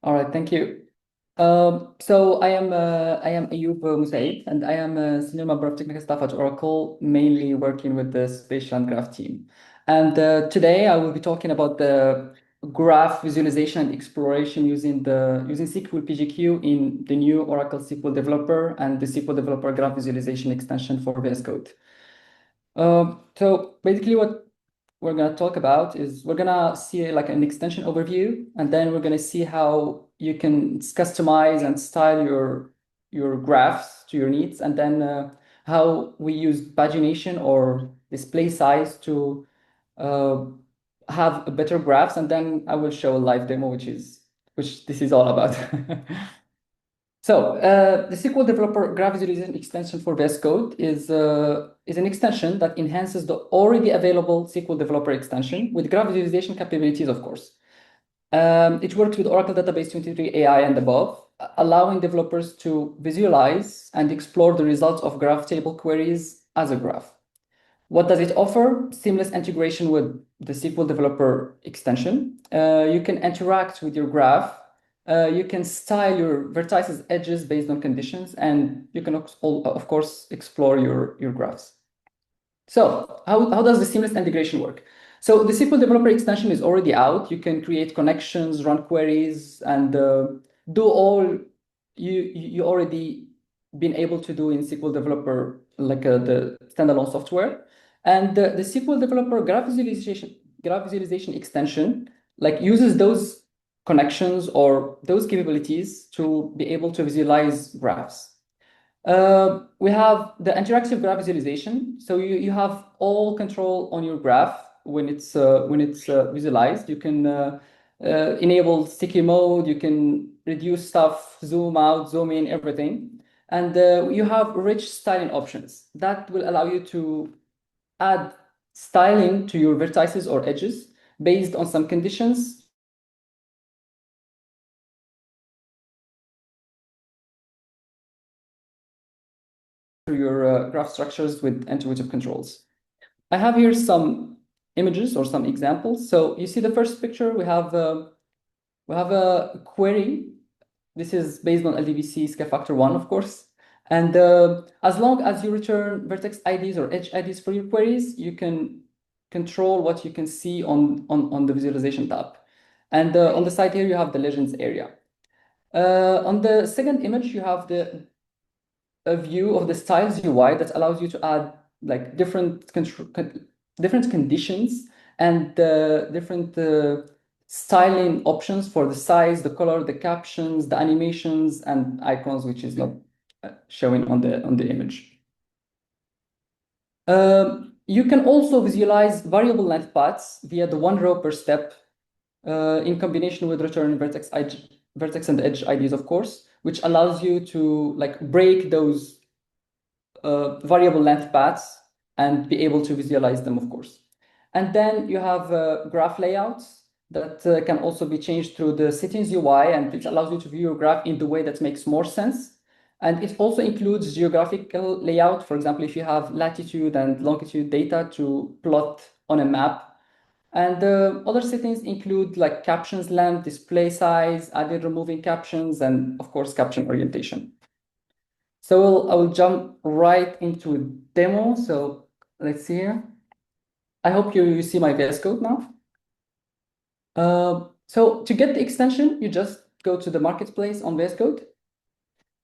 All right, thank you. So I am Ayoub Moussaid, and I am a senior member of technical staff at Oracle, mainly working with the spatial and graph team. And today I will be talking about the graph visualization and exploration using SQL PGQ in the new Oracle SQL Developer and the SQL Developer graph visualization extension for VS Code. So basically, what we're going to talk about is we're going to see like an extension overview, and then we're going to see how you can customize and style your graphs to your needs, and then how we use pagination or display size to uh, have better graphs, and then I will show a live demo, which this is all about. So the SQL Developer Graph Visualization extension for VS Code is an extension that enhances the already available SQL Developer extension with graph visualization capabilities, of course. It works with Oracle Database 23 AI and above, allowing developers to visualize and explore the results of graph table queries as a graph. What does it offer? Seamless integration with the SQL Developer extension. You can interact with your graph. You can style your vertices, edges based on conditions, and you can, of course, explore your graphs. So how does the seamless integration work? So the SQL Developer extension is already out. You can create connections, run queries, and do all you already been able to do in SQL Developer, like the standalone software. And the SQL Developer graph visualization extension like uses those connections or those capabilities to be able to visualize graphs. We have the interactive graph visualization. So you have all control on your graph when it's visualized. You can enable sticky mode. You can reduce stuff, zoom out, zoom in, everything. And you have rich styling options that will allow you to add styling to your vertices or edges based on some conditions. To your graph structures with intuitive controls. I have here some images or some examples. So you see the first picture, we have a query. This is based on LDBC scale 1, of course. And as long as you return vertex IDs or edge IDs for your queries, you can control what you can see on the visualization tab. And on the side here, you have the legends area. On the second image, you have a view of the styles UI that allows you to add like different conditions and different styling options for the size, the color, the captions, the animations, and icons, which is not showing on the image. You can also visualize variable length paths via the one row per step in combination with return vertex and edge IDs, of course, which allows you to like break those variable length paths and be able to visualize them, of course. And then you have graph layouts that can also be changed through the settings UI, and it allows you to view your graph in the way that makes more sense. And it also includes geographical layout. For example, if you have latitude and longitude data to plot on a map. And other settings include like captions length, display size, adding, removing captions, and of course, caption orientation. So I will jump right into a demo. So let's see here. I hope you see my VS Code now. So to get the extension, you just go to the marketplace on VS Code,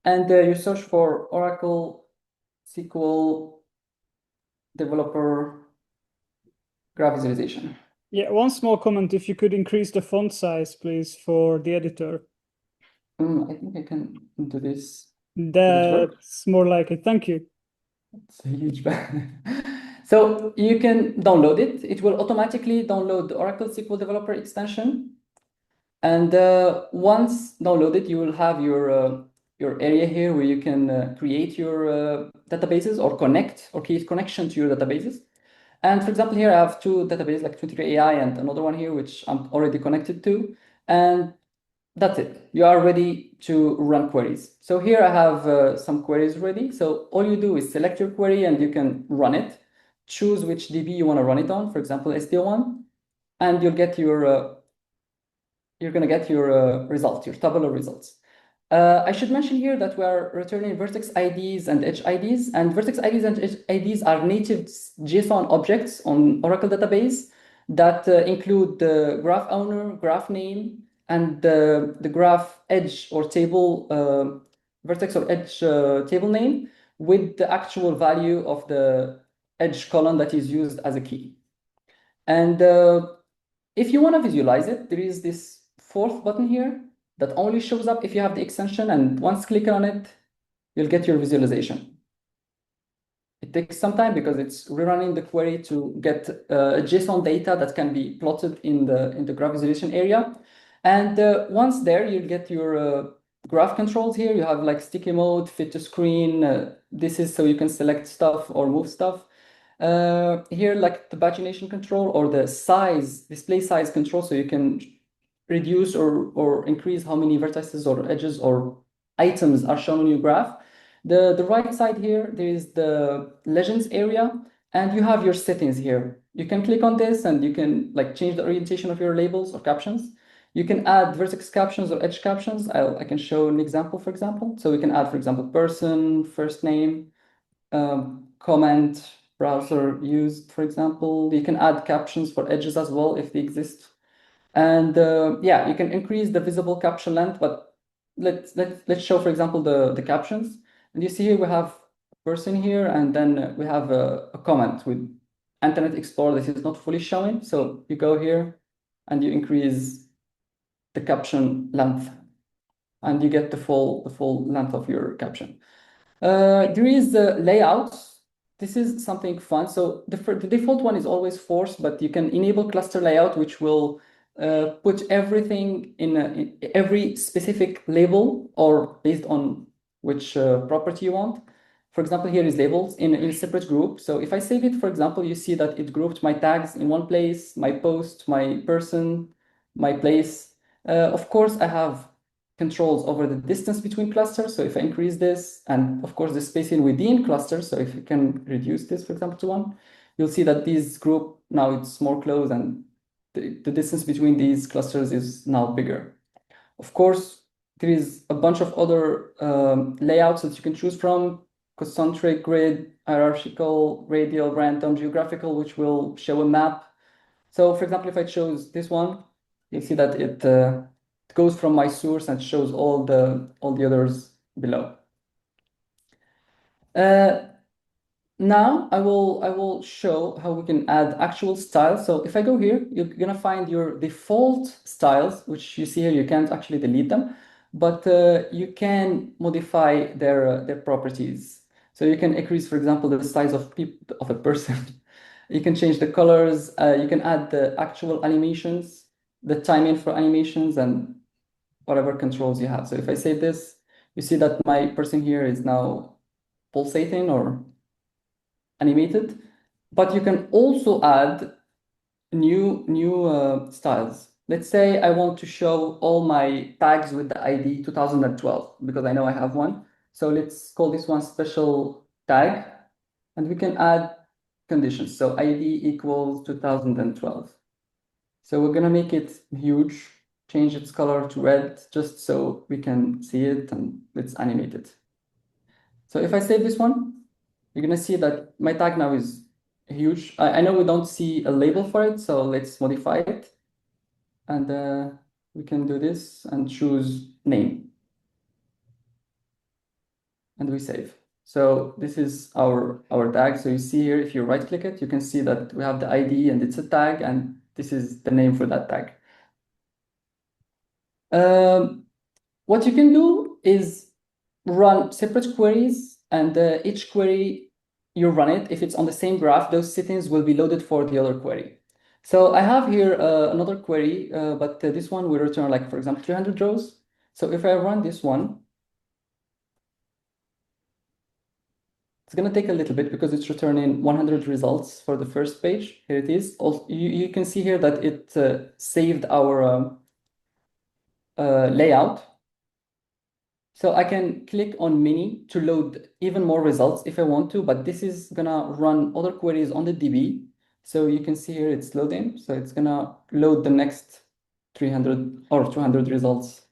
and you search for Oracle SQL Developer Graph Visualization. Yeah, one small comment, if you could increase the font size, please, for the editor. I think I can do this. That's more like it. Thank you. It's a huge bang. So you can download it. It will automatically download the Oracle SQL Developer extension. And once downloaded, you will have your area here where you can create your databases or create connection to your databases. And for example, here I have two databases like 23 AI and another one here, which I'm already connected to. And that's it. You are ready to run queries. So here I have some queries ready. So all you do is select your query and you can run it. Choose which DB you want to run it on, for example, SDO1, and you'll get your you're gonna get your results, your tabular results. I should mention here that we are returning vertex IDs and edge IDs, and vertex IDs and edge IDs are native JSON objects on Oracle database that include the graph owner, graph name, and the graph edge or table, vertex or edge table name with the actual value of the edge column that is used as a key. And if you want to visualize it, there is this fourth button here that only shows up if you have the extension, and once clicking on it, you'll get your visualization. It takes some time because it's rerunning the query to get JSON data that can be plotted in the graph visualization area. And once there, you'll get your graph controls here. You have like sticky mode, fit to screen. This is so you can select stuff or move stuff. Here, like the pagination control or the size, display size control, so you can reduce or increase how many vertices or edges or items are shown on your graph. The right side here, there is the legends area, and you have your settings here. You can click on this and you can like change the orientation of your labels or captions. You can add vertex captions or edge captions. I can show an example, for example. So we can add, for example, person, first name, comment, browser used, for example. You can add captions for edges as well if they exist. And yeah, you can increase the visible caption length, but let's show, for example, the captions. And you see here we have a person here, and then we have a comment with Internet Explorer that is not fully showing. So you go here and you increase the caption length, and you get the full length of your caption. There is the layout. This is something fun. So the default one is always forced, but you can enable cluster layout, which will put everything in every specific label or based on which property you want. For example, here is labels in a separate group. So if I save it, for example, you see that it grouped my tags in one place, my post, my person, my place. Of course, I have controls over the distance between clusters. So if I increase this, and of course the spacing within clusters, so if you can reduce this, for example, to 1, you'll see that this group, now it's more close and the distance between these clusters is now bigger. Of course, there is a bunch of other layouts that you can choose from: concentric, grid, hierarchical, radial, random, geographical, which will show a map. So for example, if I chose this one, you'll see that it goes from my source and shows all the others below. Now I will show how we can add actual styles. So if I go here, you're gonna find your default styles, which you see here. You can't actually delete them, but you can modify their properties. So you can increase, for example, the size of a person. You can change the colors. You can add the actual animations, the timing for animations, and whatever controls you have. So if I save this, you see that my person here is now pulsating or animated, but you can also add new styles. Let's say I want to show all my tags with the ID 2012 because I know I have one. So let's call this one special tag, and we can add conditions. So ID equals 2012. So we're gonna make it huge, change its color to red, just so we can see it, and let's animate it. So if I save this one, you're gonna see that my tag now is huge. I know we don't see a label for it, so let's modify it. And we can do this and choose name. And we save. So this is our tag. So you see here, if you right click it, you can see that we have the ID and it's a tag, and this is the name for that tag. What you can do is run separate queries, and each query you run it, if it's on the same graph, those settings will be loaded for the other query. So I have here another query, but this one will return, like, for example, 300 rows. So if I run this one, it's going to take a little bit because it's returning 100 results for the first page. Here it is. Also, you can see here that it saved our layout. So I can click on mini to load even more results if I want to, but this is gonna run other queries on the DB. So you can see here it's loading. So it's gonna load the next 300 or 200 results.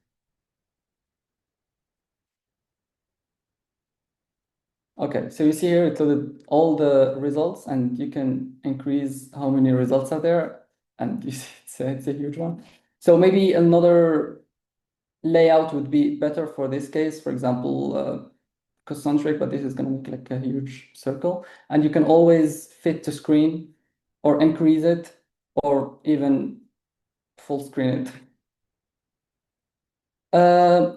Okay, so you see here it loaded all the results, and you can increase how many results are there, and you see it's a huge one. So maybe another layout would be better for this case, for example, concentric, but this is going to make like a huge circle, and you can always fit to screen or increase it or even full screen it.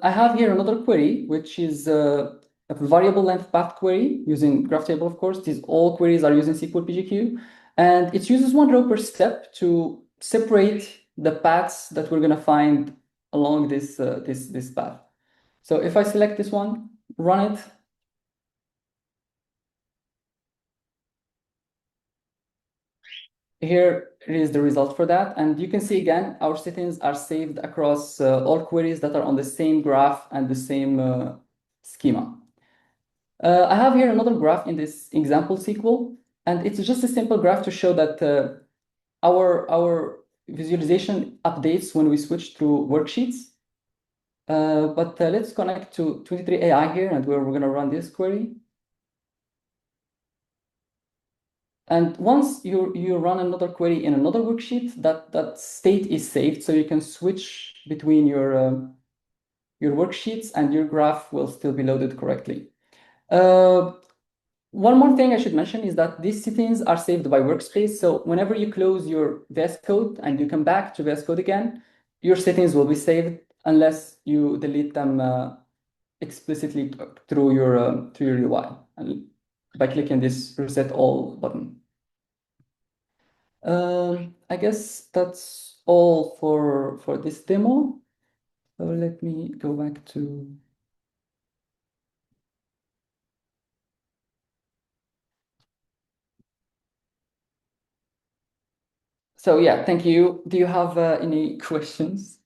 I have here another query, which is a variable length path query using graph table, of course. These all queries are using SQL PGQ, and it uses one row per step to separate the paths that we're going to find along this path. So if I select this one, run it, here is the result for that. And you can see again, our settings are saved across all queries that are on the same graph and the same schema. I have here another graph in this example SQL, and it's just a simple graph to show that our visualization updates when we switch through worksheets. But let's connect to 23AI here, and where we're going to run this query. And once you run another query in another worksheet, that state is saved, so you can switch between your worksheets, and your graph will still be loaded correctly. One more thing I should mention is that these settings are saved by workspace. So whenever you close your VS Code and you come back to VS Code again, your settings will be saved unless you delete them explicitly through your UI and by clicking this reset all button. I guess that's all for this demo. So let me go back to. So yeah, thank you. Do you have any questions?